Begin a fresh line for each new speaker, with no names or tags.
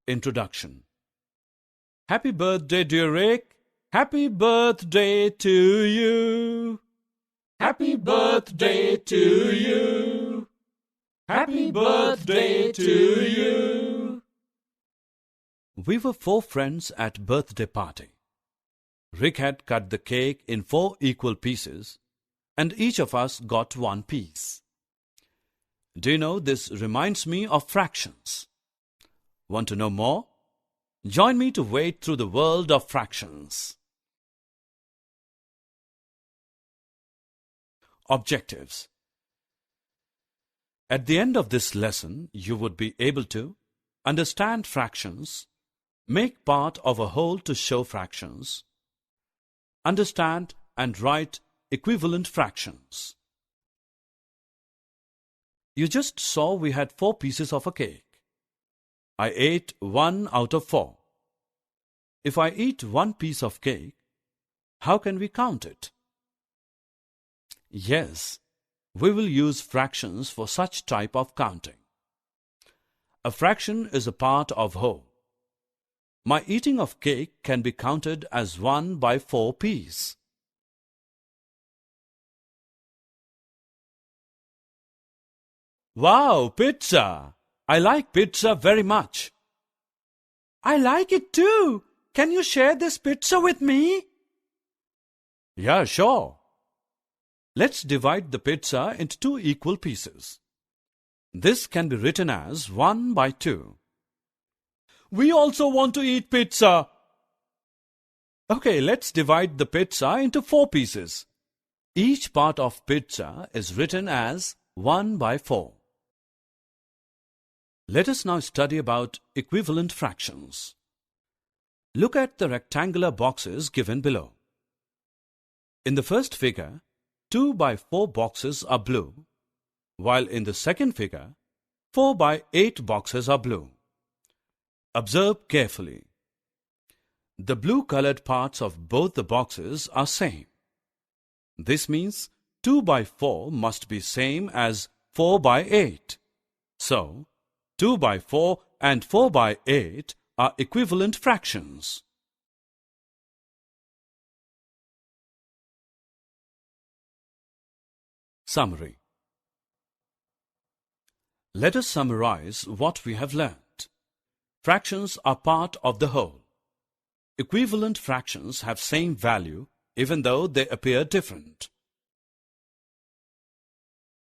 Introduction. Happy birthday, dear Rick. Happy birthday to you. Happy birthday to you. Happy birthday to you. We were 4 friends at birthday party. Rick had cut the cake in 4 equal pieces, and each of us got 1 piece. Do you know, this reminds me of fractions. Want to know more? Join me to wade through the world of fractions. Objectives. At the end of this lesson, you would be able to understand fractions, make part of a whole to show fractions, understand and write equivalent fractions. You just saw we had 4 pieces of a cake. I ate 1 out of 4. If I eat 1 piece of cake, how can we count it? Yes, we will use fractions for such type of counting. A fraction is a part of whole. My eating of cake can be counted as 1 by 4 piece. Wow, pizza! I like pizza very much. I like it too. Can you share this pizza with me? Yeah, sure. Let's divide the pizza into 2 equal pieces. This can be written as 1 by 2. We also want to eat pizza. Okay, let's divide the pizza into 4 pieces. Each part of pizza is written as 1 by 4. Let us now study about equivalent fractions. Look at the rectangular boxes given below. In the first figure, 2 by 4 boxes are blue, while in the second figure, 4 by 8 boxes are blue. Observe carefully. The blue-colored parts of both the boxes are same. This means 2 by 4 must be same as 4 by 8. So, 2 by 4 and 4 by 8 are equivalent fractions. Summary. Let us summarize what we have learned. Fractions are part of the whole. Equivalent fractions have same value even though they appear different.